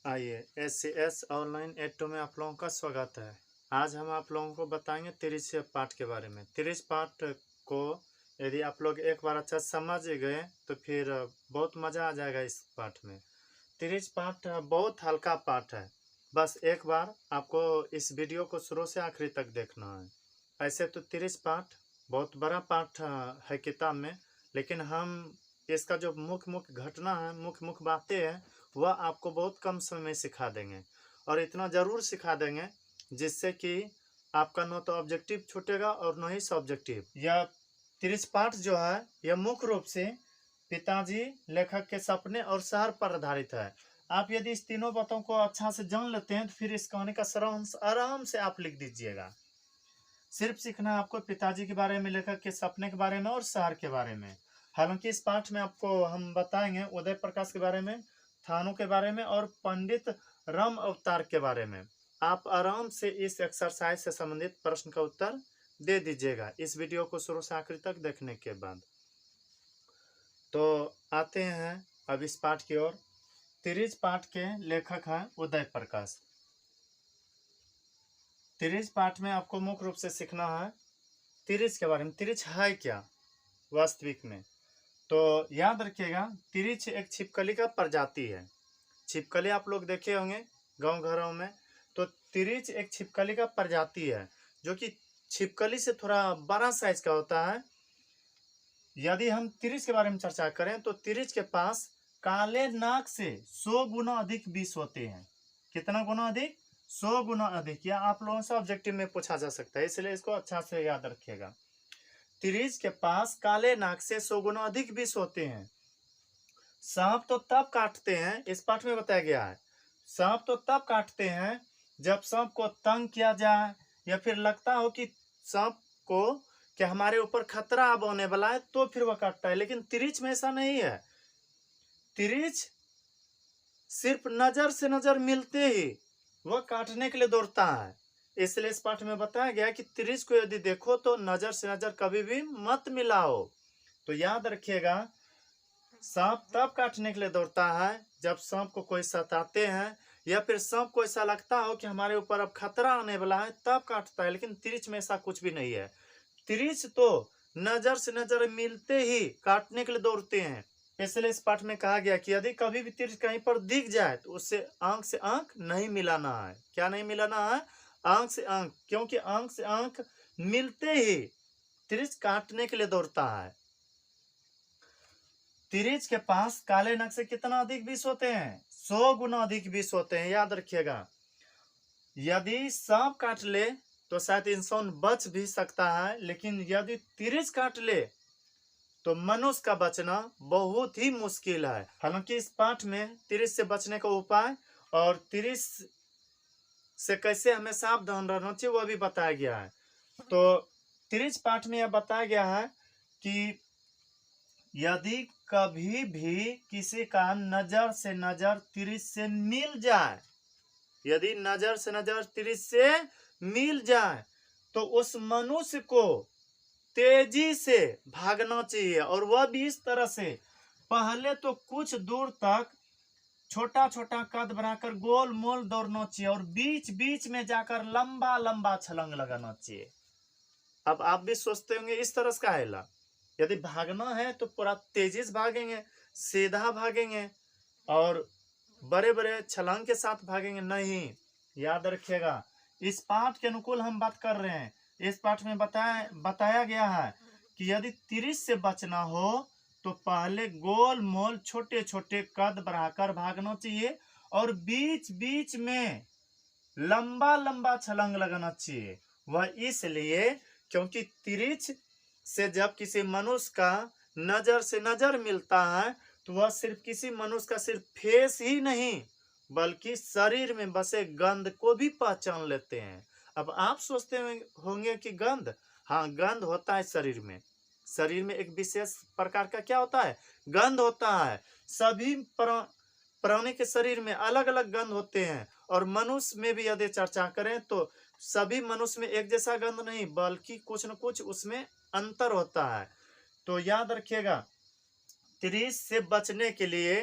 आइए SCS online ad में आप लोगों का स्वागत है। आज हम आप लोगों को बताएंगे तिरिच पाठ के बारे में। तिरिच पाठ को यदि आप लोग एक बार अच्छा समझ गए तो फिर बहुत मज़ा आ जाएगा इस पाठ में। तिरिच पाठ बहुत हल्का पाठ है, बस एक बार आपको इस वीडियो को शुरू से आखिरी तक देखना है। ऐसे तो तिरिच पाठ बहुत बड़ा पाठ है किताब में, लेकिन हम इसका जो मुख्य मुख्य घटना है, मुख्य मुख्य बातें हैं, वह आपको बहुत कम समय में सिखा देंगे। और इतना ज़रूर सिखा देंगे जिससे कि आपका न तो ऑब्जेक्टिव छूटेगा और न ही सब्जेक्टिव। यह तिरिच पाठ जो है यह मुख्य रूप से पिताजी, लेखक के सपने और शहर पर आधारित है। आप यदि इस तीनों बातों को अच्छा से जान लेते हैं तो फिर इस कहानी का सारांश आराम से आप लिख दीजिएगा। सिर्फ सीखना है आपको पिताजी के बारे में, लेखक के सपने के बारे में और शहर के बारे में। हालांकि इस पाठ में आपको हम बताएंगे उदय प्रकाश के बारे में, थानों के बारे में और पंडित राम अवतार के बारे में। आप आराम से इस एक्सरसाइज से संबंधित प्रश्न का उत्तर दे दीजिएगा इस वीडियो को शुरू से आखिर तक देखने के बाद। तो आते हैं अब इस पाठ की ओर। तिरिच पाठ के लेखक हैं उदय प्रकाश। तिरिच पाठ में आपको मुख्य रूप से सीखना है तिरिच के बारे में। तिरिच है क्या वास्तविक में? तो याद रखिएगा, तिरिच एक छिपकली का प्रजाति है। छिपकली आप लोग देखे होंगे गांव घरों में। तो तिरिच एक छिपकली का प्रजाति है जो कि छिपकली से थोड़ा बड़ा साइज का होता है। यदि हम तिरिच के बारे में चर्चा करें तो तिरिच के पास काले नाग से 100 गुना अधिक विष होते हैं। कितना गुना अधिक? 100 गुना अधिक। या आप लोगों से ऑब्जेक्टिव में पूछा जा सकता है, इसलिए इसको अच्छा से याद रखिएगा। तिरिच के पास काले नाग से 100 गुना अधिक विष होते हैं। सांप तो तब काटते हैं, इस पाठ में बताया गया है, सांप तो तब काटते हैं जब सांप को तंग किया जाए या फिर लगता हो कि सांप को कि हमारे ऊपर खतरा अब होने वाला है, तो फिर वह काटता है। लेकिन तिरिच में ऐसा नहीं है। तिरिच सिर्फ नजर से नजर मिलते ही वह काटने के लिए दौड़ता है। इसलिए इस पाठ में बताया गया कि तिरिच को यदि देखो तो नजर से नजर कभी भी मत मिलाओ। तो याद रखिएगा, सांप तब काटने के लिए दौड़ता है जब सांप को कोई सताते हैं या फिर सांप को ऐसा लगता हो कि हमारे ऊपर अब खतरा आने वाला है, तब काटता है। लेकिन तिरिच में ऐसा कुछ भी नहीं है। तिरिच तो नजर से नजर मिलते ही काटने के लिए दौड़ते हैं। इसलिए इस पाठ में कहा गया कि यदि कभी भी तिरिच कहीं पर दिख जाए तो उससे आंख नहीं मिलाना है। क्या नहीं मिलाना है? आंख से आंख। क्योंकि आंख से आंख मिलते ही तिरिच काटने के लिए दौड़ता है। तिरिच के पास काले नाग से कितना अधिक विष होते हैं? 100 गुना अधिक विष होते हैं। याद रखिएगा, यदि सांप काट ले तो शायद इंसान बच भी सकता है, लेकिन यदि तिरिच काट ले तो मनुष्य का बचना बहुत ही मुश्किल है। हालांकि इस पाठ में तिरिच से बचने का उपाय और तिरिच से कैसे हमें सावधान रहना चाहिए वह भी बताया गया है। तो तिरिच पाठ में यह बताया गया है कि यदि कभी भी किसी का नजर से नजर तिरिच से मिल जाए, यदि नजर से नजर तिरिच से मिल जाए तो उस मनुष्य को तेजी से भागना चाहिए। और वह भी इस तरह से, पहले तो कुछ दूर तक छोटा छोटा कद बनाकर गोल मोल दौड़ना चाहिए और बीच बीच में जाकर लंबा लंबा छलांग लगाना चाहिए। अब आप भी सोचते होंगे इस तरह से काहेला, यदि भागना है तो पूरा तेजी से भागेंगे, सीधा भागेंगे और बड़े बड़े छलांग के साथ भागेंगे। नहीं, याद रखिएगा, इस पाठ के अनुकूल हम बात कर रहे हैं। इस पाठ में बताया गया है कि यदि तिरिच से बचना हो तो पहले गोल मोल छोटे छोटे कद बढ़ाकर भागना चाहिए और बीच बीच में लंबा लंबा छलांग लगाना चाहिए। वह इसलिए क्योंकि तिरिच से जब किसी मनुष्य का नजर से नजर मिलता है तो वह सिर्फ किसी मनुष्य का सिर्फ फेस ही नहीं बल्कि शरीर में बसे गंध को भी पहचान लेते हैं। अब आप सोचते होंगे कि गंध, हाँ गंध होता है शरीर में। शरीर में एक विशेष प्रकार का क्या होता है? गंध होता है। सभी प्राणी के शरीर में अलग अलग गंध होते हैं और मनुष्य में भी यदि चर्चा करें तो सभी मनुष्य में एक जैसा गंध नहीं बल्कि कुछ न कुछ उसमें अंतर होता है। तो याद रखिएगा, तिरिच से बचने के लिए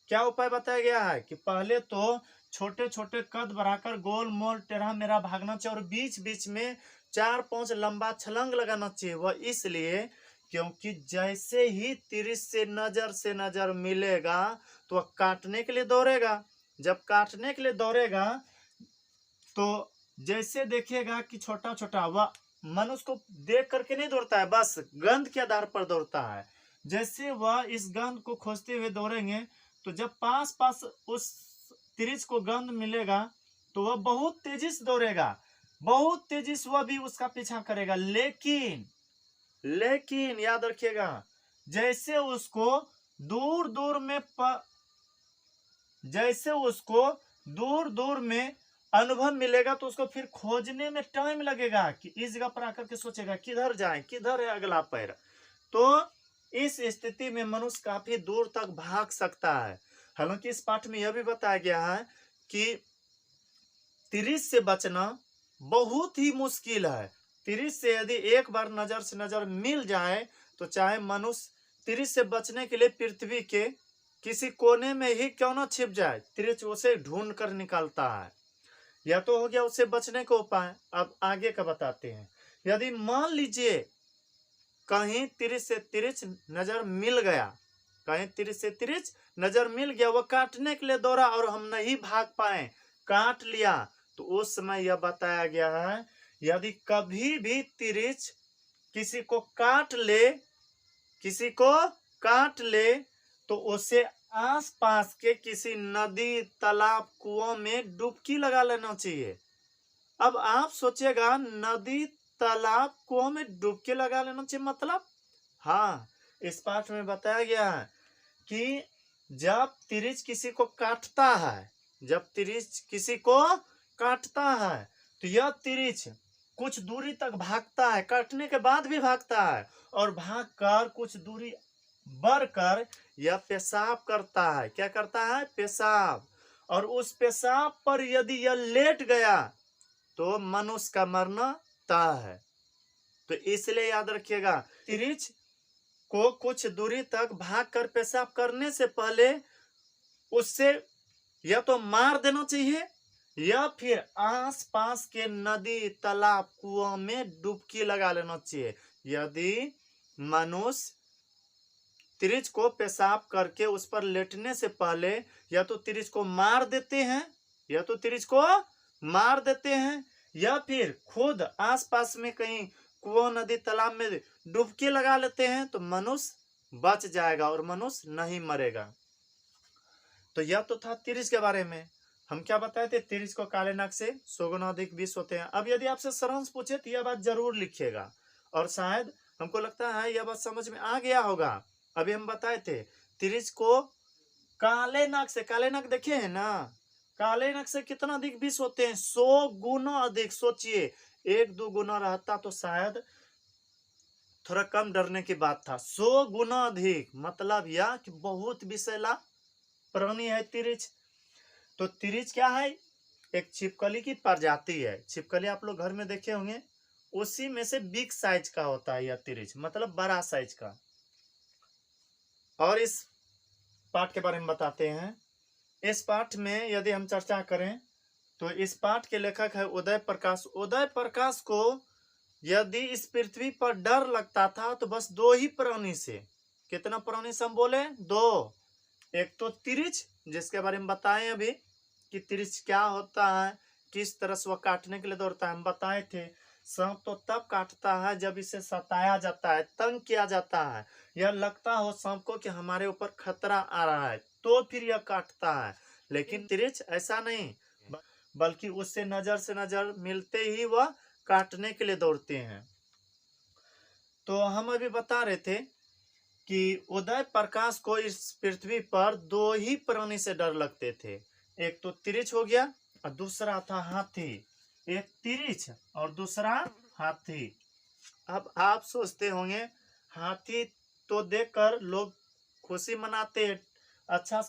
क्या उपाय बताया गया है कि पहले तो छोटे छोटे कद बढ़ाकर गोल मोल टेढ़ा मेढ़ा भागना चाहिए और बीच बीच में 4-5 लंबा छलांग लगाना चाहिए। वह इसलिए क्योंकि जैसे ही तिरिस से नजर मिलेगा तो वह काटने के लिए दौड़ेगा। जब काटने के लिए दौड़ेगा तो जैसे देखेगा कि छोटा छोटा, वह मनुष्य को देख करके नहीं दौड़ता है, बस गंध के आधार पर दौड़ता है। जैसे वह इस गंध को खोजते हुए दौड़ेंगे तो जब पास पास उस तिरिच को गंध मिलेगा तो वह बहुत तेजी से दौड़ेगा, बहुत तेजी से वह भी उसका पीछा करेगा। लेकिन लेकिन याद रखिएगा, जैसे उसको दूर दूर में जैसे उसको दूर दूर में अनुभव मिलेगा तो उसको फिर खोजने में टाइम लगेगा कि इस जगह पर आकर के सोचेगा किधर जाए, किधर है अगला पैर। तो इस स्थिति में मनुष्य काफी दूर तक भाग सकता है। हालांकि इस पाठ में यह भी बताया गया है कि तिरिस से बचना बहुत ही मुश्किल है। तिरिस से यदि एक बार नजर से नजर मिल जाए तो चाहे मनुष्य तिरिस से बचने के लिए पृथ्वी के किसी कोने में ही क्यों ना छिप जाए, तिरिच उसे ढूंढ कर निकालता है। यह तो हो गया उससे बचने का उपाय। अब आगे का बताते हैं। यदि मान लीजिए कहीं तिरिच से तिरिच नजर मिल गया, कहीं तिरिच से तिरिच नजर मिल गया, वह काटने के लिए दौड़ा और हम नहीं भाग पाए, काट लिया, तो उस समय यह बताया गया है यदि कभी भी तिरिच किसी को काट ले, किसी को काट ले तो उसे आसपास के किसी नदी तालाब कुओं में डुबकी लगा लेना चाहिए। अब आप सोचिएगा नदी तालाब कुओं में डुबकी लगा लेना चाहिए मतलब, हाँ, इस पाठ में बताया गया है कि जब तिरिच किसी को काटता है, जब तिरिच किसी को काटता है तो यह तिरिच कुछ दूरी तक भागता है, काटने के बाद भी भागता है, और भागकर कुछ दूरी बढ़कर यह पेशाब करता है। क्या करता है? पेशाब। और उस पेशाब पर यदि यह लेट गया तो मनुष्य का मरना तय है। तो इसलिए याद रखिएगा, तिरिच को कुछ दूरी तक भागकर पेशाब करने से पहले उससे या तो मार देना चाहिए या फिर आसपास के नदी तालाब कुओं में डुबकी लगा लेना चाहिए। यदि मनुष्य तिरिच को पेशाब करके उस पर लेटने से पहले या तो तिरिच को मार देते हैं, या तो तिरिच को मार देते हैं, या फिर खुद आसपास में कहीं कुओं नदी तालाब में डुबकी लगा लेते हैं तो मनुष्य बच जाएगा और मनुष्य नहीं मरेगा। तो यह तो था तिरिच के बारे में। हम क्या बताए थे? तिरिच को काले नाग से 100 गुना अधिक विष होते हैं। अब यदि आपसे सारांश पूछे तो यह बात जरूर लिखिएगा, और शायद हमको लगता है यह बात समझ में आ गया होगा। अभी हम बताए थे तिरिच को काले नाग से, काले नाग देखे हैं ना, काले नाग से कितना अधिक विष होते हैं? 100 गुना अधिक। सोचिए 1-2 गुना रहता तो शायद थोड़ा कम डरने की बात था, 100 गुना अधिक मतलब यह कि बहुत विषैला प्राणी है तिरिच। तो तिरिच क्या है? एक छिपकली की प्रजाति है। छिपकली आप लोग घर में देखे होंगे, उसी में से बिग साइज का होता है यह तिरिच, मतलब बड़ा साइज का। और इस पाठ के बारे में बताते हैं। इस पाठ में यदि हम चर्चा करें तो इस पाठ के लेखक है उदय प्रकाश। उदय प्रकाश को यदि इस पृथ्वी पर डर लगता था तो बस 2 ही प्राणी से। कितना प्राणी से हम बोले? 2। एक तो तिरिच, जिसके बारे में बताए अभी कि तिरिच क्या होता है, किस तरह से वह काटने के लिए दौड़ता है, हम बताए थे। सांप तो तब काटता है जब इसे सताया जाता है, तंग किया जाता है, यह लगता हो सांप को कि हमारे ऊपर खतरा आ रहा है, तो फिर यह काटता है। लेकिन तिरिच ऐसा नहीं, बल्कि उससे नजर मिलते ही वह काटने के लिए दौड़ते हैं। तो हम अभी बता रहे थे कि उदय प्रकाश को इस पृथ्वी पर 2 ही प्राणी से डर लगते थे। एक तो तिरिच हो गया और दूसरा था हाथी। एक तिरिच और दूसरा हाथी। अब आप सोचते होंगे हाथी तो देखकर लोग खुशी मनाते हैं, अच्छा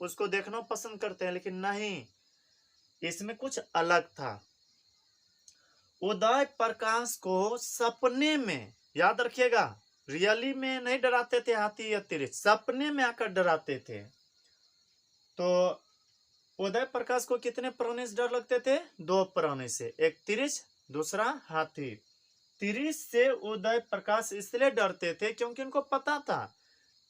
उसको देखना पसंद करते हैं, लेकिन नहीं, इसमें कुछ अलग था। उदय प्रकाश को सपने में, याद रखिएगा, रियली में नहीं डराते थे हाथी या तिरिच, सपने में आकर डराते थे। तो उदय प्रकाश को कितने प्राणी से डर लगते थे? 2 प्राणी से, एक तिरिच, दूसरा हाथी। तिरिच से उदय प्रकाश इसलिए डरते थे क्योंकि उनको पता था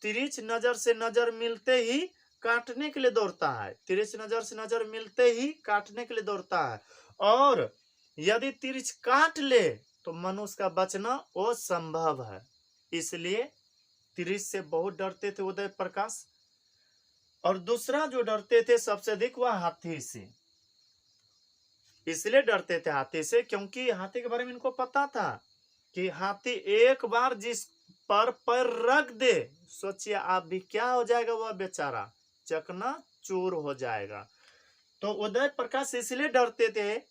तिरिच नजर से नजर मिलते ही काटने के लिए दौड़ता है। तिरिच नजर से नजर मिलते ही काटने के लिए दौड़ता है, और यदि तिरिच काट ले तो मनुष्य का बचना असंभव है। इसलिए तिरिच से बहुत डरते थे उदय प्रकाश। और दूसरा जो डरते थे सबसे अधिक, वह हाथी से। इसलिए डरते थे हाथी से क्योंकि हाथी के बारे में इनको पता था कि हाथी एक बार जिस पर पैर रख दे, सोचिए आप भी, क्या हो जाएगा, वह बेचारा चकना चूर हो जाएगा। तो उदय प्रकाश इसलिए डरते थे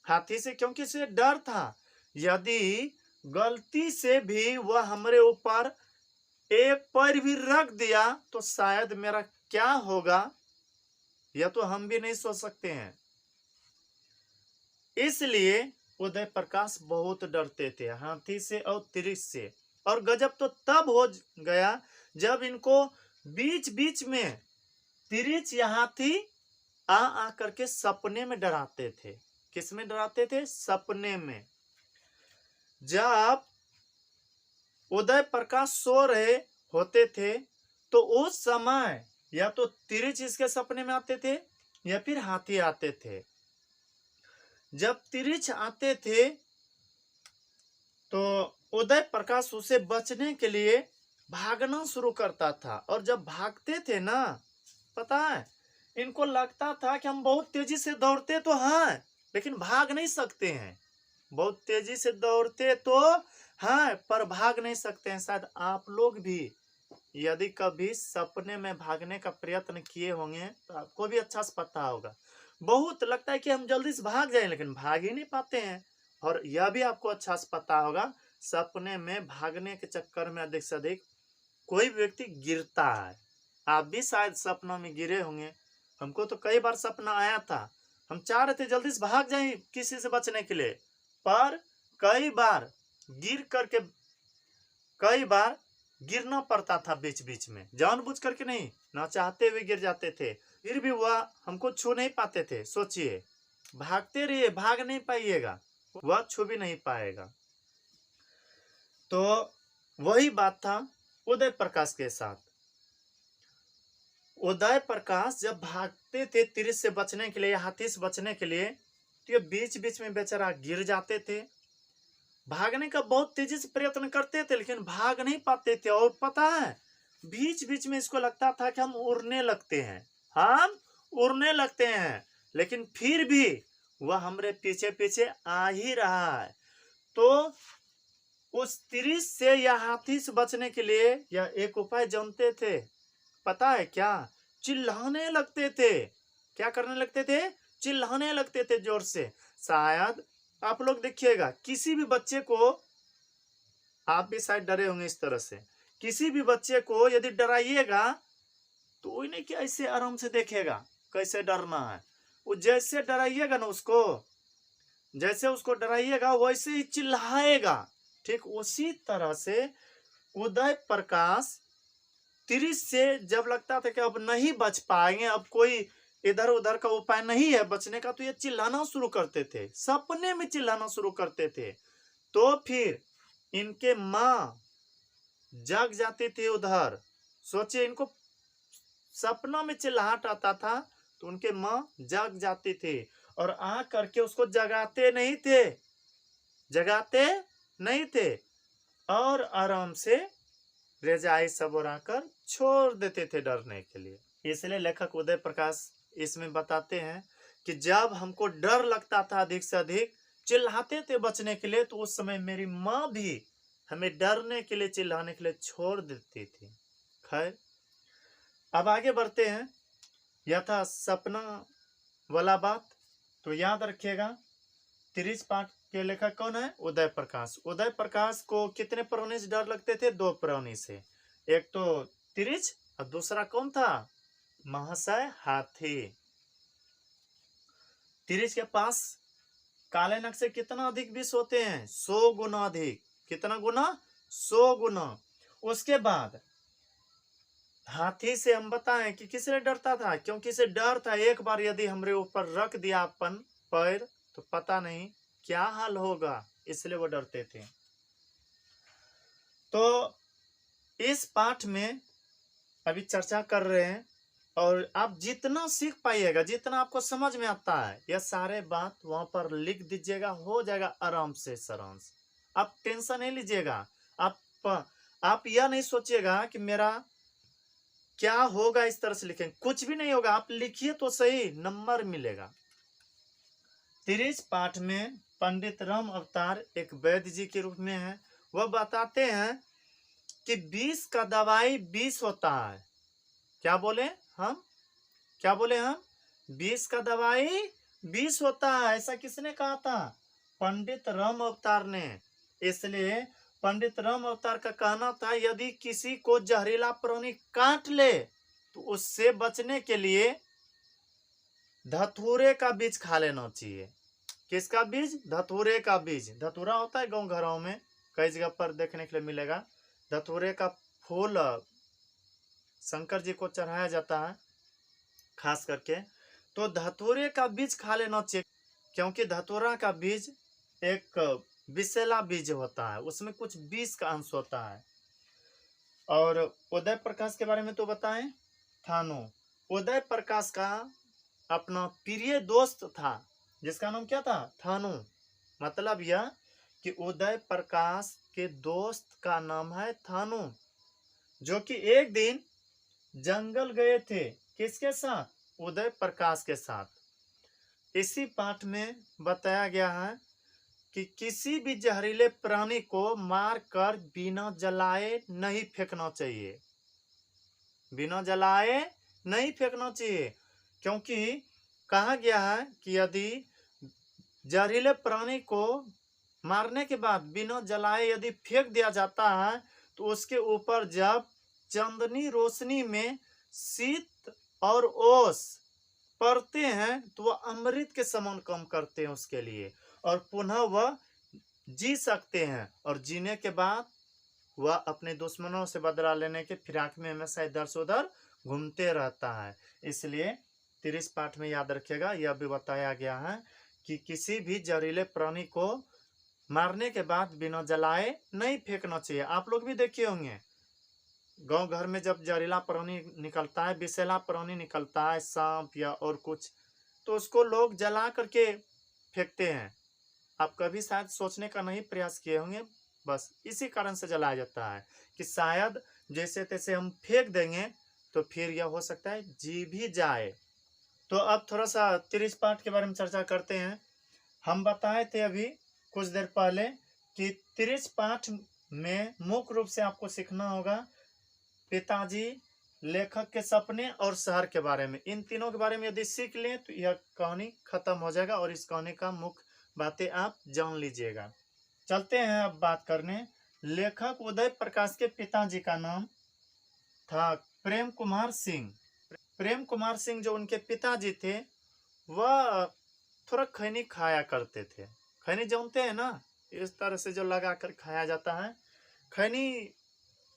हाथी से क्योंकि इसे डर था यदि गलती से भी वह हमारे ऊपर एक पैर भी रख दिया तो शायद मेरा क्या होगा, यह तो हम भी नहीं सोच सकते हैं। इसलिए उदय प्रकाश बहुत डरते थे हाथी से और तिरिच से। और गजब तो तब हो गया जब इनको बीच बीच में तिरिच या हाथी आ करके सपने में डराते थे। किस में डराते थे? सपने में। जब उदय प्रकाश सो रहे होते थे तो उस समय या तो तिरिच इसके सपने में आते थे या फिर हाथी आते थे। जब तिरिच आते थे तो उदय प्रकाश उसे बचने के लिए भागना शुरू करता था। और जब भागते थे ना, पता है, इनको लगता था कि हम बहुत तेजी से दौड़ते तो हैं लेकिन भाग नहीं सकते हैं। बहुत तेजी से दौड़ते तो हैं पर भाग नहीं सकते हैं। शायद आप लोग भी यदि कभी सपने में भागने का प्रयत्न किए होंगे तो आपको भी अच्छा से पता होगा। बहुत लगता है कि हम जल्दी से भाग जाएं लेकिन भाग ही नहीं पाते हैं। और यह भी आपको अच्छा से पता होगा, सपने में भागने के चक्कर में अधिक से अधिक कोई व्यक्ति गिरता है। आप भी शायद सपनों में गिरे होंगे। हमको तो कई बार सपना आया था, हम चाह रहे थे जल्दी से भाग जाएं किसी से बचने के लिए, पर कई बार गिरना पड़ता था बीच बीच में। जानबूझ करके नहीं, ना चाहते हुए गिर जाते थे, फिर भी वह हमको छू नहीं पाते थे। सोचिए, भागते रहिए, भाग नहीं पाइएगा, वह छू भी नहीं पाएगा। तो वही बात था उदय प्रकाश के साथ। उदय प्रकाश जब भागते थे तिरिच से बचने के लिए, हाथी से बचने के लिए, तो ये बीच बीच में बेचारा गिर जाते थे। भागने का बहुत तेजी से प्रयत्न करते थे लेकिन भाग नहीं पाते थे। और पता है, बीच बीच में इसको लगता था कि हम उड़ने लगते हैं, लेकिन फिर भी वह हमारे पीछे पीछे आ ही रहा है। तो उस तिरिच से या हाथी से बचने के लिए यह एक उपाय जानते थे। पता है क्या? चिल्लाने लगते थे। क्या करने लगते थे? चिल्लाने लगते थे जोर से। शायद आप लोग देखिएगा, किसी भी बच्चे को, आप भी शायद डरे होंगे इस तरह से, किसी भी बच्चे को यदि डराइएगा तो वही नहीं कि ऐसे आराम से देखेगा कैसे डरना है। वो जैसे डराइएगा ना उसको, जैसे उसको डराइएगा वैसे ही चिल्लाएगा। ठीक उसी तरह से उदय प्रकाश तिरिच से जब लगता था कि अब नहीं बच पाएंगे, अब कोई इधर उधर का उपाय नहीं है बचने का, तो ये चिल्लाना शुरू करते थे, सपने में चिल्लाना शुरू करते थे। तो फिर इनके माँ जग जाती थी उधर। सोचिए, इनको सपनों में चिल्लाहट आता था तो उनके माँ जग जाती थी और आ करके उसको जगाते नहीं थे और आराम से रजाई सब ओढ़ाकर छोड़ देते थे डरने के लिए। इसलिए लेखक उदय प्रकाश इसमें बताते हैं कि जब हमको डर लगता था अधिक से अधिक, चिल्लाते थे बचने के लिए, तो उस समय मेरी माँ भी हमें डरने के लिए, चिल्लाने के लिए छोड़ देती थी। खैर, अब आगे बढ़ते हैं। यह था सपना वाला बात, तो याद रखिएगा। तिरिच पाठ के लेखक कौन है? उदय प्रकाश। उदय प्रकाश को कितने प्राणी से डर लगते थे? 2 प्राणी से, एक तो तिरिच और दूसरा कौन था? महाशय हाथी। तिरिच के पास काले नग से कितना अधिक विष होते हैं? 100 गुना अधिक। कितना गुना? 100 गुना। उसके बाद हाथी से हम बताएं कि किस लिए डरता था, क्योंकि इसे डर था एक बार यदि हमरे ऊपर रख दिया अपन पैर तो पता नहीं क्या हाल होगा, इसलिए वो डरते थे। तो इस पाठ में अभी चर्चा कर रहे हैं, और आप जितना सीख पाइएगा, जितना आपको समझ में आता है, यह सारे बात वहां पर लिख दीजिएगा, हो जाएगा आराम से सारांश। आप टेंशन नहीं लीजिएगा। आप आप यह नहीं सोचिएगा कि मेरा क्या होगा, इस तरह से लिखेंगे, कुछ भी नहीं होगा। आप लिखिए तो सही, नंबर मिलेगा। 30 पाठ में पंडित राम अवतार एक वैद्य जी के रूप में है। वह बताते हैं कि विष का दवाई विष होता है। क्या बोले हम? क्या बोले हम? विष का दवाई विष होता है, ऐसा किसने कहा था? पंडित राम अवतार ने। इसलिए पंडित राम अवतार का कहना था यदि किसी को जहरीला प्राणी काट ले तो उससे बचने के लिए धतूरे का बीज खा लेना चाहिए। किसका बीज? धतूरे का बीज। धतूरा होता है गांव घरों में, कई जगह पर देखने के लिए मिलेगा। धतूरे का फूल शंकर जी को चढ़ाया जाता है खास करके। तो धतूरे का बीज खा लेना चाहिए, क्योंकि धतूरा का बीज एक विषैला बीज होता है, उसमें कुछ विष का अंश होता है। और उदय प्रकाश के बारे में तो बताएं, थानो। उदय प्रकाश का अपना प्रिय दोस्त था, जिसका नाम क्या था? थानो। मतलब यह कि उदय प्रकाश के दोस्त का नाम है थानो, जो कि एक दिन जंगल गए थे। किसके साथ? उदय प्रकाश के साथ। इसी पाठ में बताया गया है कि किसी भी जहरीले प्राणी को मार कर बिना जलाए नहीं फेंकना चाहिए। बिना जलाए नहीं फेंकना चाहिए, क्योंकि कहा गया है कि यदि जहरीले प्राणी को मारने के बाद बिना जलाए यदि फेंक दिया जाता है तो उसके ऊपर जब चंदनी रोशनी में शीत और ओस पड़ते हैं तो वह अमृत के समान काम करते हैं उसके लिए, और पुनः वह जी सकते हैं, और जीने के बाद वह अपने दुश्मनों से बदला लेने के फिराक में हमेशा इधर से उधर घूमते रहता है। इसलिए 30 पाठ में याद रखिएगा, यह भी बताया गया है कि किसी भी जहरीले प्राणी को मारने के बाद बिना जलाए नहीं फेंकना चाहिए। आप लोग भी देखे होंगे गांव घर में जब जहरीला प्राणी निकलता है, विषैला प्राणी निकलता है, सांप या और कुछ, तो उसको लोग जला करके फेंकते हैं। आप कभी शायद सोचने का नहीं प्रयास किए होंगे, बस इसी कारण से जलाया जाता है कि शायद जैसे तैसे हम फेंक देंगे तो फिर यह हो सकता है जी भी जाए। तो अब थोड़ा सा 30 पाठ के बारे में चर्चा करते हैं। हम बताए थे अभी कुछ देर पहले कि 30 पाठ में मुख्य रूप से आपको सीखना होगा पिताजी, लेखक के सपने और शहर के बारे में। इन तीनों के बारे में यदि सीख लें तो यह कहानी खत्म हो जाएगा, और इस कहानी का मुख्य बातें आप जान लीजिएगा। चलते हैं अब बात करने। लेखक उदय प्रकाश के पिताजी का नाम था प्रेम कुमार सिंह। प्रेम कुमार सिंह जो उनके पिताजी थे, वह थोड़ा खैनी खाया करते थे। खैनी जानते हैं ना, इस तरह से जो लगा कर खाया जाता है, खैनी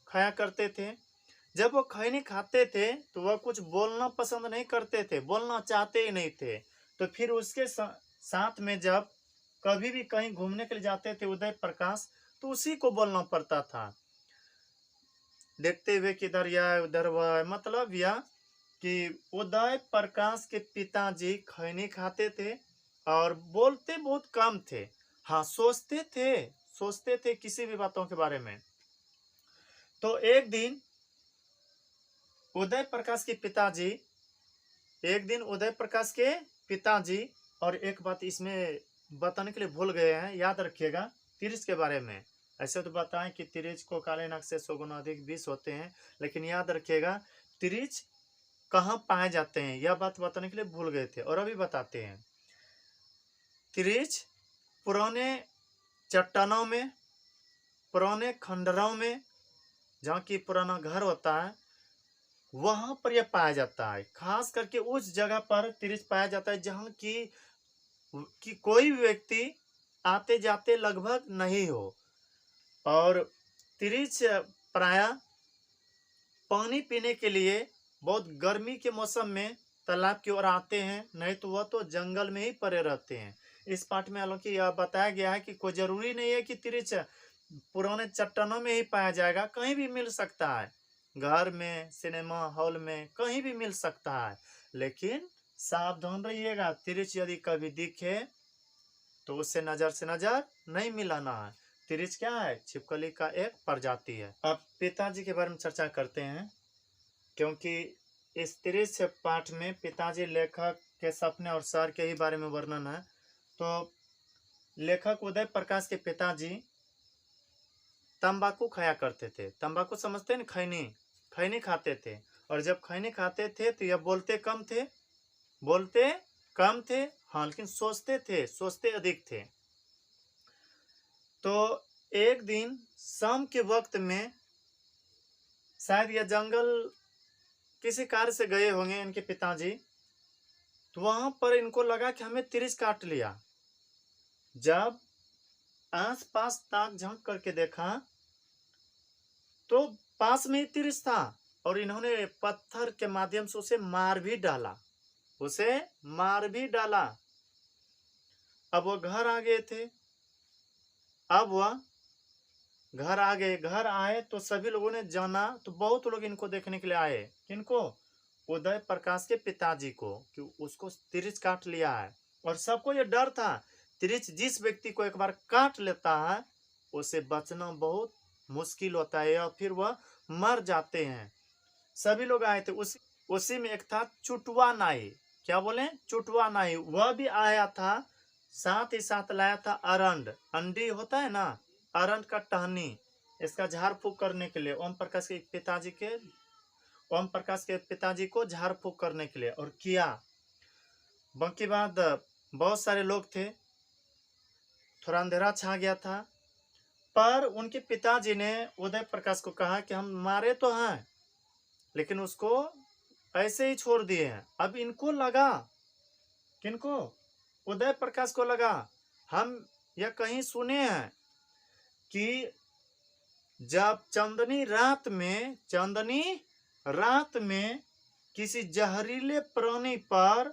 खाया करते थे। जब वो खैनी खाते थे तो वह कुछ बोलना पसंद नहीं करते थे, बोलना चाहते ही नहीं थे। तो फिर उसके साथ में जब कभी भी कहीं घूमने के लिए जाते थे उदय प्रकाश, तो उसी को बोलना पड़ता था, देखते हुए किधर यह उधर वह। मतलब यह कि उदय प्रकाश के पिताजी खैनी खाते थे और बोलते बहुत कम थे। हाँ, सोचते थे किसी भी बातों के बारे में। तो एक दिन उदय प्रकाश के पिताजी, और एक बात इसमें बताने के लिए भूल गए हैं, याद रखिएगा तिरछ के बारे में। ऐसे तो बताएं कि तिरछ को काले नाग से 100 गुना अधिक विष होते हैं, लेकिन याद रखिएगा तिरछ कहाँ पाए जाते हैं, यह बात बताने के लिए भूल गए थे, और अभी बताते हैं। तिरछ पुराने चट्टानों में, पुराने खंडरों में, जहाँ की पुराना घर होता है, वहां पर यह पाया जाता है। खास करके उस जगह पर तिरछ पाया जाता है जहाँ की कोई भी व्यक्ति आते जाते लगभग नहीं हो। और तिरछ प्रायः पानी पीने के लिए बहुत गर्मी के मौसम में तालाब की ओर आते हैं, नहीं तो वह तो जंगल में ही पड़े रहते हैं। इस पाठ में हालांकि यह बताया गया है कि कोई जरूरी नहीं है कि तिरिच पुराने चट्टानों में ही पाया जाएगा, कहीं भी मिल सकता है, घर में, सिनेमा हॉल में, कहीं भी मिल सकता है। लेकिन सावधान रहिएगा, तिरिच यदि कभी दिखे तो उससे नजर से नजर नहीं मिलाना है। तिरिच क्या है? छिपकली का एक प्रजाति है। अब पिताजी के बारे में चर्चा करते हैं, क्योंकि इस तिरिच पाठ में पिताजी लेखक के सपने और शहर के ही बारे में वर्णन है। तो लेखक उदय प्रकाश के पिताजी तंबाकू खाया करते थे। तंबाकू समझते हैं ना, खैनी, खैनी खाते थे। और जब खैनी खाते थे तो यह बोलते कम थे, बोलते कम थे, हाँ, लेकिन सोचते थे, सोचते अधिक थे। तो एक दिन शाम के वक्त में शायद यह जंगल किसी कार्य से गए होंगे इनके पिताजी, तो वहां पर इनको लगा कि हमें तिरिच काट लिया। जब आस पास ताक झांक करके देखा तो पास में ही तिरिच था, और इन्होंने पत्थर के माध्यम से उसे मार भी डाला, उसे मार भी डाला। अब वो घर आ गए थे। अब वह घर आ गए, घर आए तो सभी लोगों ने जाना, तो बहुत लोग इनको देखने के लिए आए। किनको? उदय प्रकाश के पिताजी को, कि उसको तिरिच काट लिया है। और सबको ये डर था, तिरिच जिस व्यक्ति को एक बार काट लेता है उसे बचना बहुत मुश्किल होता है, या फिर वह मर जाते हैं। सभी लोग आए थे। उसी में एक था चुटवा नाई। क्या बोले? चुटवा नाई। वह भी आया था, साथ ही साथ लाया था अरंड, अंडी होता है ना, अरंड का टहनी, इसका झाड़ फूक करने के लिए ओम प्रकाश के पिताजी को झाड़ फूक करने के लिए, और किया। बाकी बाद बहुत सारे लोग थे, थोड़ा अंधेरा छा गया था, पर उनके पिताजी ने उदय प्रकाश को कहा कि हम मारे तो हैं, लेकिन उसको ऐसे ही छोड़ दिए हैं। अब इनको लगा, किनको? उदय प्रकाश को लगा, हम यह कहीं सुने हैं कि जब चांदनी रात में किसी जहरीले प्राणी पर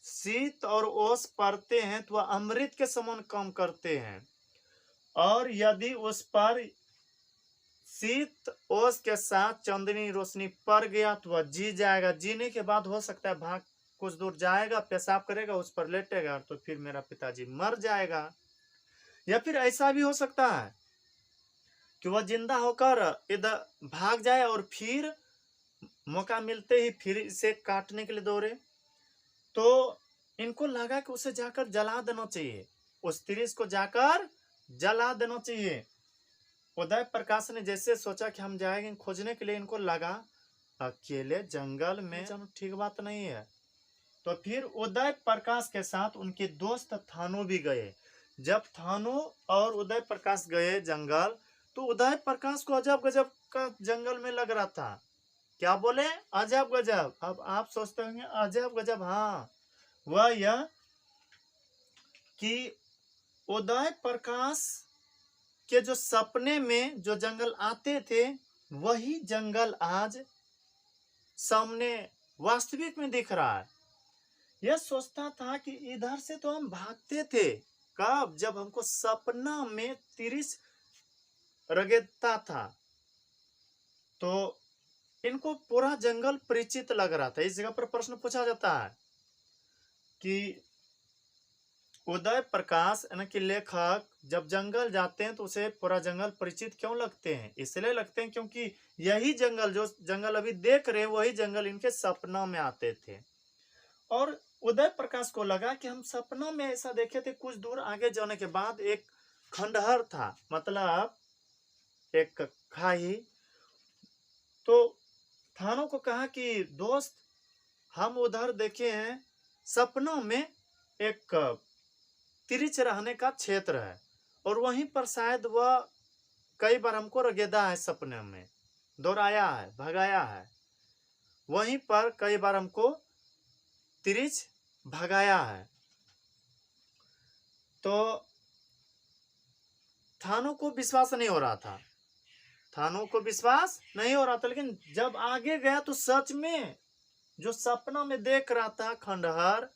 शीत और ओस पड़ते हैं तो वह अमृत के समान काम करते हैं, और यदि उस पर शीत ओस के साथ चांदनी रोशनी पड़ गया तो वह जी जाएगा। जीने के बाद हो सकता है भाग कुछ दूर जाएगा, पेशाब करेगा, उस पर लेटेगा, तो फिर मेरा पिताजी मर जाएगा। या फिर ऐसा भी हो सकता है कि वह जिंदा होकर इधर भाग जाए और फिर मौका मिलते ही फिर इसे काटने के लिए दौड़े। तो इनको लगा कि उसे जाकर जला देना चाहिए, उस तिरिच को जाकर जला देना चाहिए। उदय प्रकाश ने जैसे सोचा कि हम जाएंगे खोजने के लिए, इनको लगा अकेले जंगल में जाना ठीक बात नहीं है। तो फिर उदय प्रकाश के साथ उनके दोस्त थानो भी गए। जब थानो और उदय प्रकाश गए जंगल, तो उदय प्रकाश को अजब गजब का जंगल में लग रहा था। क्या बोले? अजब गजब। अब आप सोचते होंगे अजब गजब, हाँ, वह यह कि उदय प्रकाश के जो सपने में जो जंगल आते थे, वही जंगल आज सामने वास्तविक में दिख रहा है। यह सोचता था कि इधर से तो हम भागते थे, कब? जब हमको सपना में तिरिच रगड़ता था। तो इनको पूरा जंगल परिचित लग रहा था। इस जगह पर प्रश्न पूछा जाता है कि उदय प्रकाश यानी कि लेखक जब जंगल जाते हैं तो उसे पूरा जंगल परिचित क्यों लगते हैं? इसलिए लगते हैं क्योंकि यही जंगल, जो जंगल अभी देख रहे हैं, वही जंगल इनके सपनों में आते थे। और उदय प्रकाश को लगा कि हम सपनों में ऐसा देखे थे। कुछ दूर आगे जाने के बाद एक खंडहर था, मतलब एक खाई। तो थानों को कहा कि दोस्त, हम उधर देखे हैं सपनों में एक तिरिच रहने का क्षेत्र है, और वहीं पर शायद वह कई बार हमको रगेदा है, सपने में दौड़ाया है, भगाया है, वहीं पर कई बार हमको तिरिच भगाया है। तो थानों को विश्वास नहीं हो रहा था। थानों को विश्वास नहीं हो रहा था, लेकिन जब आगे गया तो सच में जो सपना में देख रहा था खंडहर,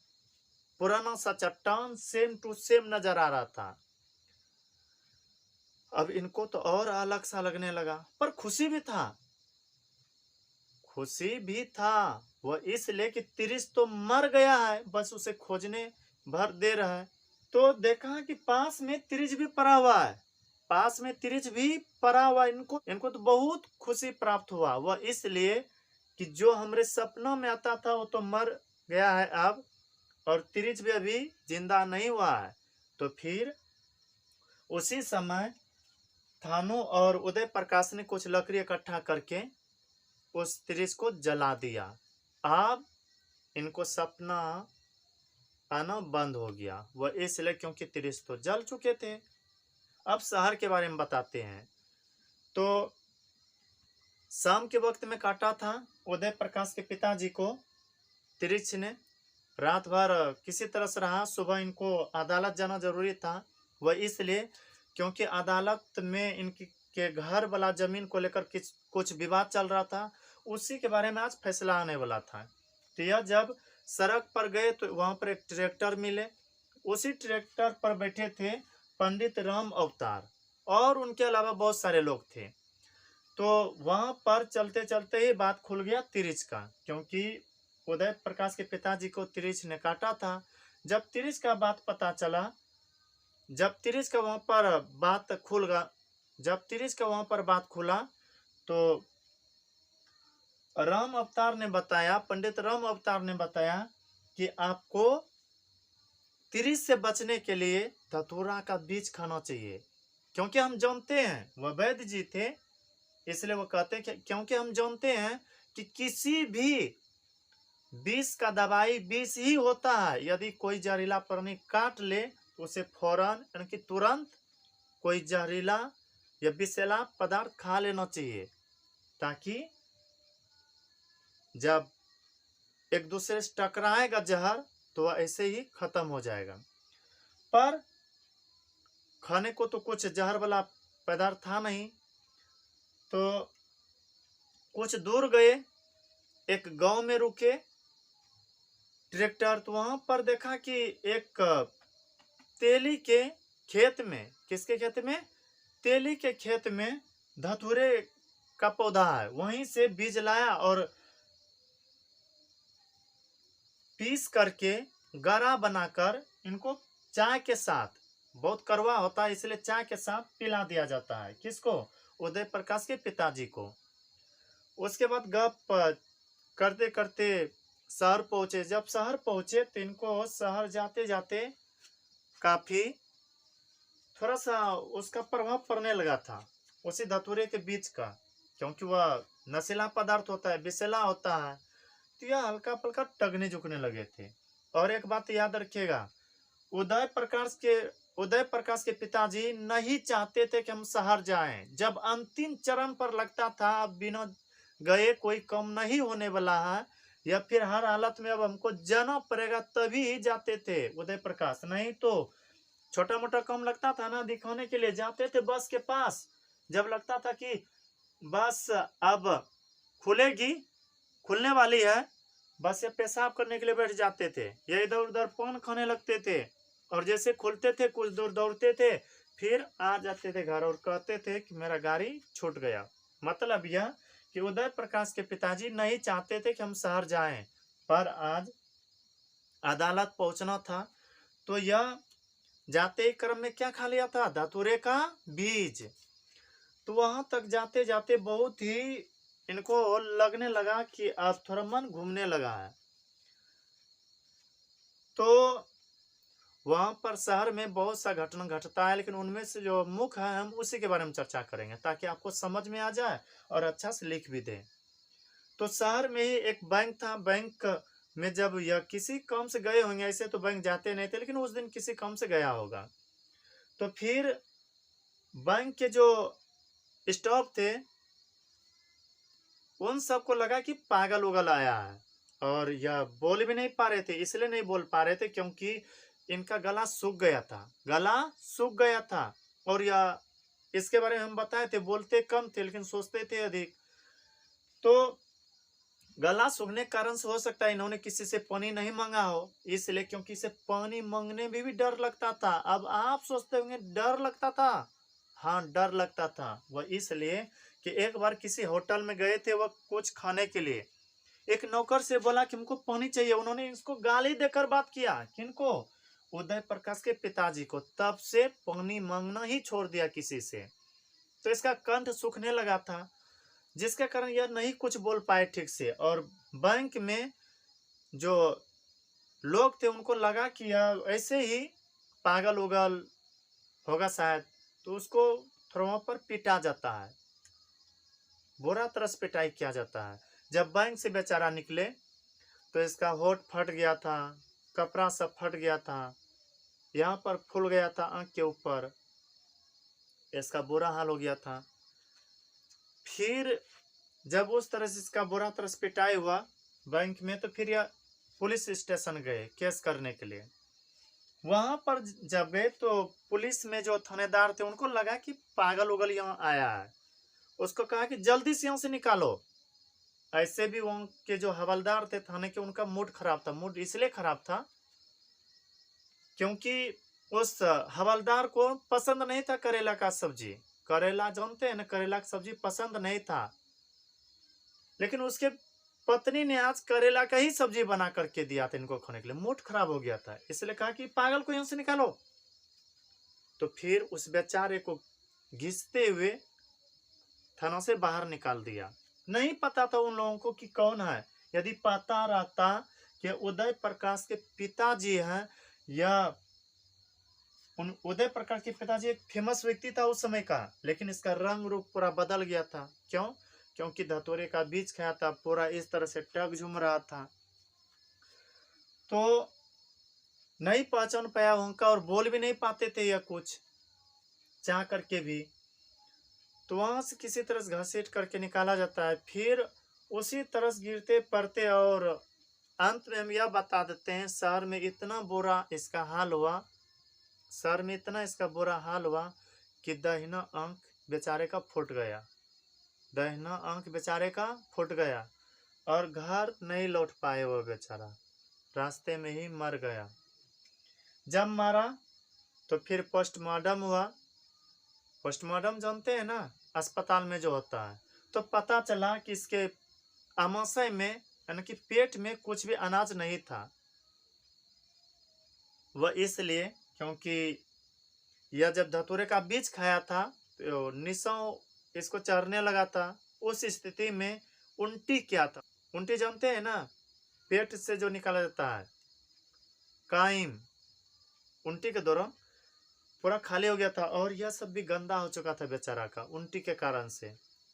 पुराना सा चट्टान सेम टू सेम नजर आ रहा था। अब इनको तो और अलग सा लगने लगा, पर खुशी भी था। खुशी भी था वह इसलिए कि तिरिस तो मर गया है, बस उसे खोजने भर दे रहा है। तो देखा कि पास में तिरिच भी पड़ा हुआ है, पास में तिरिच भी पड़ा हुआ। इनको तो बहुत खुशी प्राप्त हुआ। वह इसलिए कि जो हमारे सपनों में आता था वो तो मर गया है अब, और तिरिच भी अभी जिंदा नहीं हुआ है। तो फिर उसी समय थानू और उदय प्रकाश ने कुछ लकड़ी इकट्ठा करके उस तिरिच को जला दिया। अब इनको सपना आना बंद हो गया, वह इसलिए क्योंकि तिरिच तो जल चुके थे। अब शहर के बारे में बताते हैं। तो शाम के वक्त में काटा था उदय प्रकाश के पिताजी को तिरिच ने। रात भर किसी तरह से रहा, सुबह इनको अदालत जाना जरूरी था। वह इसलिए क्योंकि अदालत में इनकी के घर वाला जमीन को लेकर कुछ विवाद चल रहा था, उसी के बारे में आज फैसला आने वाला था। तो यह जब सड़क पर गए तो वहां पर एक ट्रैक्टर मिले। उसी ट्रैक्टर पर बैठे थे पंडित राम अवतार और उनके अलावा बहुत सारे लोग थे। तो वहां पर चलते चलते ही बात खुल गया तिरिच का, क्योंकि उदय प्रकाश के पिताजी को तिरिच ने काटा था। जब तिरिच का बात पता चला, जब तिरिच का वहां पर बात खुल गया, जब तिरिच का वहां पर बात खुला तो राम अवतार ने बताया, पंडित राम अवतार ने बताया कि आपको तिरिच से बचने के लिए धतूरा का बीज खाना चाहिए। क्योंकि हम जानते हैं वह वैद्य जी थे, इसलिए वो कहते हैं क्योंकि हम जानते हैं कि किसी भी विष का दवाई विष ही होता है। यदि कोई जहरीला प्राणी काट ले तो उसे फौरन यानी कि तुरंत कोई जहरीला या विषैला पदार्थ खा लेना चाहिए, ताकि जब एक दूसरे से टकराएगा जहर तो वह ऐसे ही खत्म हो जाएगा। पर खाने को तो कुछ जहर वाला पदार्थ था नहीं। तो कुछ दूर गए, एक गांव में रुके ट्रैक्टर, तो वहां पर देखा कि एक तेली के खेत में, किसके खेत में? तेली के खेत में धतूरे का पौधा है। वहीं से बीज लाया और पीस करके गरा बनाकर इनको चाय के साथ, बहुत कड़वा होता है इसलिए चाय के साथ पिला दिया जाता है। किसको? उदय प्रकाश के पिताजी को। उसके बाद गप करते करते शहर पहुंचे। जब शहर पहुंचे तो इनको शहर जाते जाते काफी थोड़ा सा उसका प्रभाव पड़ने लगा था, उसी धतूरे के बीज का, क्योंकि वह नशीला पदार्थ होता है, विषैला होता है। तो यह हल्का पल्का टगने झुकने लगे थे। और एक बात याद रखिएगा, उदय प्रकाश के पिताजी नहीं चाहते थे कि हम शहर जाएं। जब अंतिम चरण पर लगता था अब बिना गए कोई कम नहीं होने वाला है, या फिर हर हालत में अब हमको जाना पड़ेगा तभी ही जाते थे उदय प्रकाश। नहीं तो छोटा मोटा कम लगता था ना, दिखाने के लिए जाते थे बस के पास। जब लगता था कि बस अब खुलेगी, खुलने वाली है, बस ये पेशाब करने के लिए बैठ जाते थे या इधर उधर पान खाने लगते थे। और जैसे खुलते थे कुछ दूर दौड़ते थे, फिर आ जाते थे घर और कहते थे कि मेरा गाड़ी छूट गया। मतलब यह कि उदय प्रकाश के पिताजी नहीं चाहते थे कि हम शहर जाएं, पर आज अदालत पहुंचना था। तो यह जाते ही क्रम में क्या खा लिया था? धतूरे का बीज। तो वहां तक जाते जाते बहुत ही इनको लगने लगा कि अब थोड़ा मन घूमने लगा है। तो वहां पर शहर में बहुत सा घटना घटता है, लेकिन उनमें से जो मुख्य है हम उसी के बारे में चर्चा करेंगे ताकि आपको समझ में आ जाए और अच्छा से लिख भी दे। तो शहर में ही एक बैंक था। बैंक में जब यह किसी काम से गए होंगे, ऐसे तो बैंक जाते नहीं थे, लेकिन उस दिन किसी काम से गया होगा। तो फिर बैंक के जो स्टाफ थे उन सबको लगा कि पागल उगल आया है, और यह बोल भी नहीं पा रहे थे। इसलिए नहीं बोल पा रहे थे क्योंकि इनका गला सूख गया था, गला सूख गया था। और यह इसके बारे में हम बताए थे, बोलते कम थे लेकिन सोचते थे अधिक। तो गला सूखने के कारण से हो सकता है इन्होंने किसी से पानी नहीं मांगा हो, इसलिए, क्योंकि इसे पानी मांगने में भी डर लगता था। अब आप सोचते होंगे डर लगता था, हाँ डर लगता था। वह इसलिए कि एक बार किसी होटल में गए थे वह कुछ खाने के लिए, एक नौकर से बोला कि हमको पानी चाहिए, उन्होंने इसको गाली देकर बात किया। किनको? उदय प्रकाश के पिताजी को। तब से पानी मांगना ही छोड़ दिया किसी से। तो इसका कंठ सूखने लगा था, जिसके कारण यह नहीं कुछ बोल पाए ठीक से। और बैंक में जो लोग थे उनको लगा कि यह ऐसे ही पागल उगल होगा शायद, तो उसको थोड़ा पर पीटा जाता है, बुरा तरह से पिटाई किया जाता है। जब बैंक से बेचारा निकले तो इसका होठ फट गया था, कपड़ा सब फट गया था, यहाँ पर फूल गया था आंख के ऊपर, इसका बुरा हाल हो गया था। फिर जब उस तरह से इसका बुरा तरह से पिटाई हुआ बैंक में, तो फिर यह पुलिस स्टेशन गए केस करने के लिए। वहां पर जब गए तो पुलिस में जो थानेदार थे उनको लगा कि पागल उगल यहाँ आया है, उसको कहा कि जल्दी से यहाँ से निकालो। ऐसे भी वहां के जो हवलदार थे थाने के, उनका मूड खराब था। मूड इसलिए खराब था क्योंकि उस हवलदार को पसंद नहीं था करेला का सब्जी। करेला जानते हैं ना, करेला की सब्जी पसंद नहीं था, लेकिन उसके पत्नी ने आज करेला का ही सब्जी बना करके दिया था इनको खाने के लिए। मूड खराब हो गया था, इसलिए कहा कि पागल को यहाँ से निकालो। तो फिर उस बेचारे को घिसते हुए थाना से बाहर निकाल दिया। नहीं पता था उन लोगों को कि कौन है। यदि पता रहता कि उदय प्रकाश के पिताजी हैं, या उन उदय प्रकाश के पिताजी एक फेमस व्यक्ति था उस समय का, लेकिन इसका रंग रूप पूरा बदल गया था। क्यों? क्योंकि धतूरे का बीज खाया था, पूरा इस तरह से टक झूम रहा था, तो नहीं पहचान पाया उनका, और बोल भी नहीं पाते थे या कुछ चाह करके भी। तो वहां से किसी तरह से घसीट करके निकाला जाता है। फिर उसी तरह से गिरते पड़ते, और अंत में हम यह बता देते हैं, शहर में इतना बुरा इसका हाल हुआ, शहर में इतना इसका बुरा हाल हुआ कि दाहिना आंख बेचारे का फूट गया, दाहिना आंख बेचारे का फूट गया, और घर नहीं लौट पाए वो बेचारा, रास्ते में ही मर गया। जब मरा तो फिर पोस्टमार्टम हुआ। पोस्टमार्टम जानते हैं ना, अस्पताल में जो होता है। तो पता चला कि इसके आमाशय में, यानी कि पेट में कुछ भी अनाज नहीं था। वह इसलिए क्योंकि यह जब धतूरे का बीज खाया था तो निशाओं इसको चढ़ने लगा था। उस स्थिति में उल्टी क्या था, उल्टी जानते हैं ना, पेट से जो निकाला जाता है काइम, उल्टी के दौरान पूरा खाली हो गया था, और यह सब भी गंदा हो चुका था बेचारा का उल्टी के कारण से।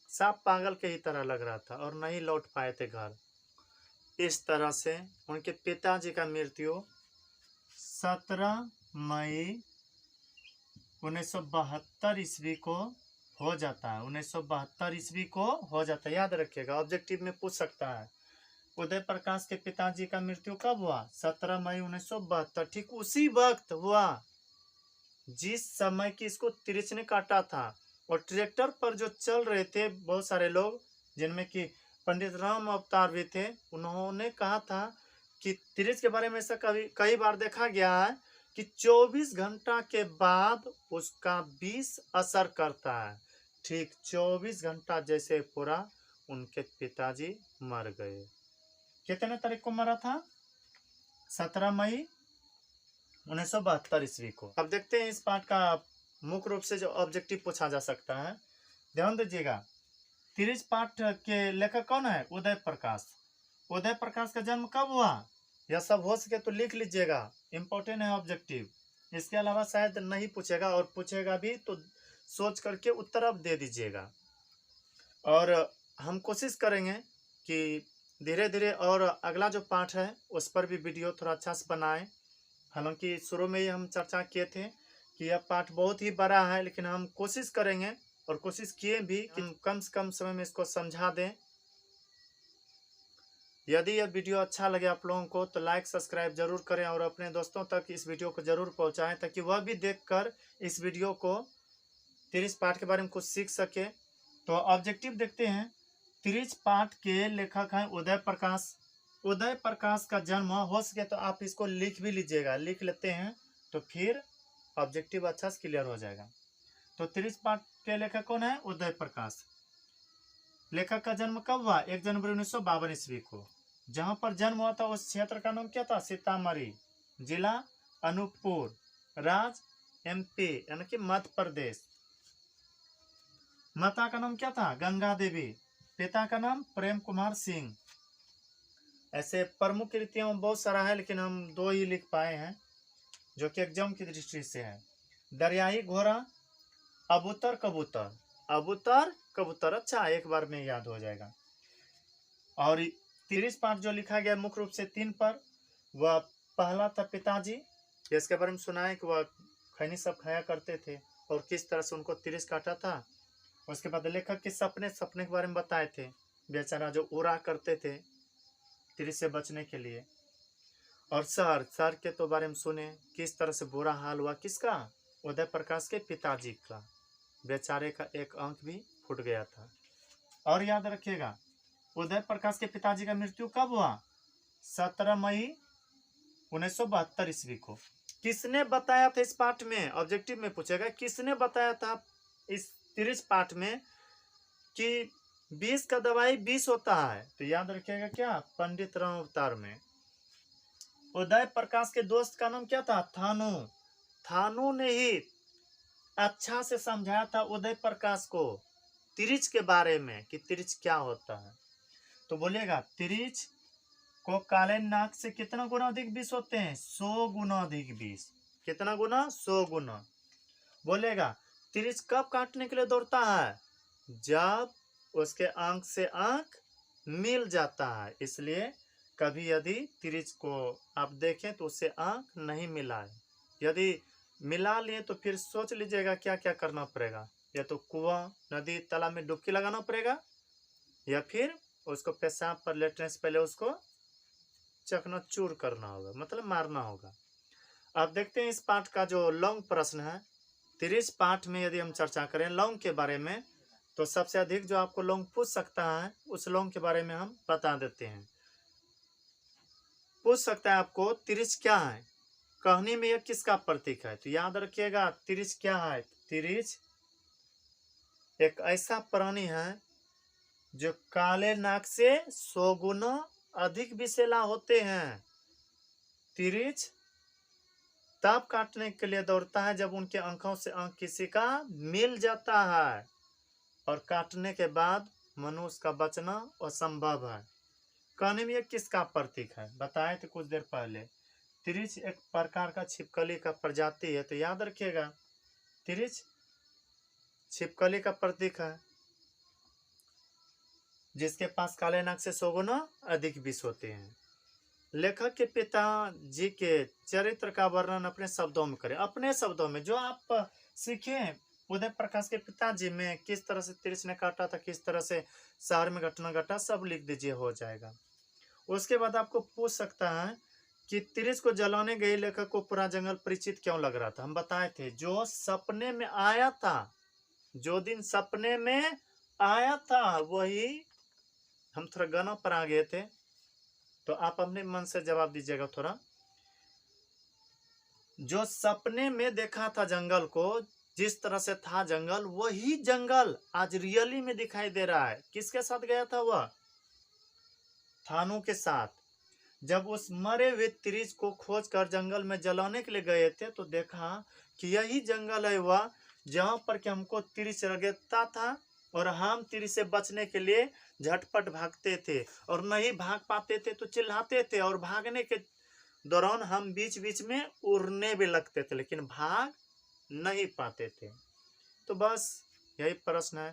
साफ पागल के ही तरह लग रहा था, और नहीं लौट पाए थे घर। इस तरह से उनके पिताजी का मृत्यु 17 मई 1972 ईस्वी को हो जाता है। 1972 ईस्वी को हो जाता है, याद रखिएगा, ऑब्जेक्टिव में पूछ सकता है। उदय प्रकाश के पिताजी का मृत्यु कब हुआ? 17 मई 1972। ठीक उसी वक्त हुआ जिस समय की इसको तिरछ ने काटा था, और ट्रैक्टर पर जो चल रहे थे बहुत सारे लोग, जिनमें कि पंडित राम अवतार भी थे, उन्होंने कहा था कि तिरछ के बारे में ऐसा कई बार देखा गया है कि 24 घंटा के बाद उसका विष असर करता है। ठीक 24 घंटा जैसे पूरा उनके पिताजी मर गए। कितने तारीख को मरा था? 17 मई 1972 ईस्वी को। अब देखते हैं इस पाठ का मुख्य रूप से जो ऑब्जेक्टिव पूछा जा सकता है। ध्यान दीजिएगा, तिरछ पाठ के लेखक कौन है? उदय प्रकाश। उदय प्रकाश का जन्म कब हुआ? यह सब हो सके तो लिख लीजिएगा, इंपॉर्टेंट है ऑब्जेक्टिव। इसके अलावा शायद नहीं पूछेगा, और पूछेगा भी तो सोच करके उत्तर अब दे दीजिएगा। और हम कोशिश करेंगे कि धीरे धीरे और अगला जो पाठ है उस पर भी वीडियो थोड़ा अच्छा से बनाएं। हालांकि शुरू में ही हम चर्चा किए थे कि यह पाठ बहुत ही बड़ा है, लेकिन हम कोशिश करेंगे और कोशिश किए भी कि कम से कम समय में इसको समझा दें। यदि यह वीडियो अच्छा लगे आप लोगों को तो लाइक सब्सक्राइब जरूर करें, और अपने दोस्तों तक इस वीडियो को जरूर पहुंचाएं, ताकि वह भी देखकर इस वीडियो को तिरिच पाठ के बारे में कुछ सीख सके। तो ऑब्जेक्टिव देखते हैं। तिरिच पाठ के लेखक हैं उदय प्रकाश। उदय प्रकाश का जन्म हो सके तो आप इसको लिख भी लीजिएगा, लिख लेते हैं तो फिर ऑब्जेक्टिव अच्छा से क्लियर हो जाएगा। तो तिरिच पाठ के लेखक कौन है? उदय प्रकाश। लेखक का जन्म कब हुआ? 1 जनवरी 1952 ईस्वी को। जहां पर जन्म हुआ था उस क्षेत्र का नाम क्या था? सीतामढ़ी। जिला अनूपपुर। राज्य MP यानी कि मध्य प्रदेश। माता का नाम क्या था? गंगा देवी। पिता का नाम प्रेम कुमार सिंह। ऐसे प्रमुख कृतियों बहुत सारा है, लेकिन हम 2 ही लिख पाए हैं जो कि एग्जाम की दृष्टि से है। दरियाई घोड़ा, अबूतर कबूतर। अबूतर कबूतर, अच्छा एक बार में याद हो जाएगा। और तिरिच पाठ जो लिखा गया मुख्य रूप से 3 पर। वह पहला था पिताजी, इसके बारे में सुना है कि वह खैनी सब खाया करते थे और किस तरह से उनको तिरिच काटा था। उसके बाद लेखक के सपने के बारे में बताए थे, बेचारा जो उड़ा करते थे तिरिच से बचने के लिए। और शहर के तो बारे में सुने, किस तरह से बुरा हाल हुआ किसका? उदय प्रकाश के पिताजी का, बेचारे का एक अंक भी फूट गया था। और याद रखिएगा, उदय प्रकाश के पिताजी का मृत्यु कब हुआ? 17 मई 1972 ईस्वी को। किसने बताया था इस पाठ में? ऑब्जेक्टिव में पूछेगा, किसने बताया था इस तिरिच पाठ में कि 20 का दवाई 20 होता है? तो याद रखिएगा क्या? पंडित राम अवतार में। उदय प्रकाश के दोस्त का नाम क्या था? थानू। थानू ने ही अच्छा से समझाया था उदय प्रकाश को तिरिच के बारे में कि तिरिच क्या होता है। तो बोलिएगा, तिरिच को काले नाग से कितना गुना अधिक विष होते हैं? 100 गुना अधिक विष। कितना गुना? 100 गुना। बोलेगा, तिरिच कब काटने के लिए दौड़ता है? जब उसके आंख से आंख मिल जाता है। इसलिए कभी यदि तिरिच को आप देखें तो उससे आंख नहीं मिलाए। यदि मिला लिए तो फिर सोच लीजिएगा क्या क्या करना पड़ेगा। या तो कुआं, नदी, तालाब में डुबकी लगाना पड़ेगा, या फिर उसको पेशाब पर लेटने से पहले उसको चकनाचूर करना होगा, मतलब मारना होगा। अब देखते हैं इस पाठ का जो लॉन्ग प्रश्न है। तिरिच पाठ में यदि हम चर्चा करें लॉन्ग के बारे में, तो सबसे अधिक जो आपको लॉन्ग पूछ सकता है उस लॉन्ग के बारे में हम बता देते हैं। पूछ सकता है आपको, तिरिच क्या है? कहानी में यह किसका प्रतीक है? तो याद रखिएगा, तिरिच क्या है? तिरिच एक ऐसा प्राणी है जो काले नाग से 100 गुना अधिक विषैला होते हैं। तिरिच तब काटने के लिए दौड़ता है जब उनके आंखों से आंख किसी का मिल जाता है, और काटने के बाद मनुष्य का बचना असंभव है। कहने में किसका प्रतीक है? बताए थे कुछ देर पहले। तिरिच एक प्रकार का छिपकली का प्रजाति है। तो याद रखिएगा, तिरिच छिपकली का प्रतीक है जिसके पास काले नाग से 100 गुना अधिक विष होते हैं। लेखक के पिताजी के चरित्र का वर्णन अपने शब्दों में करें। अपने शब्दों में जो आप सीखे उदय प्रकाश के पिताजी में किस तरह से तिरिच ने काटा था, किस तरह से शहर में घटना घटा, सब लिख दीजिए, हो जाएगा। उसके बाद आपको पूछ सकता है कि तिरिच को जलाने गए लेखक को पूरा जंगल परिचित क्यों लग रहा था? हम बताए थे, जो सपने में आया था, जो दिन सपने में आया था वही। हम थोड़ा गाना पर आ गए थे, तो आप अपने मन से जवाब दीजिएगा थोड़ा। जो सपने में देखा था जंगल को, जिस तरह से था जंगल, वही जंगल आज रियली में दिखाई दे रहा है। किसके साथ गया था वह? थानू के साथ। जब उस मरे हुए तिरिच को खोज कर जंगल में जलाने के लिए गए थे तो देखा कि यही जंगल है वह जहां पर कि हमको तिरिच रगड़ता था, और हम तिरिच से बचने के लिए झटपट भागते थे, और नहीं भाग पाते थे तो चिल्लाते थे, और भागने के दौरान हम बीच बीच में उड़ने भी लगते थे, लेकिन भाग नहीं पाते थे। तो बस यही प्रश्न है।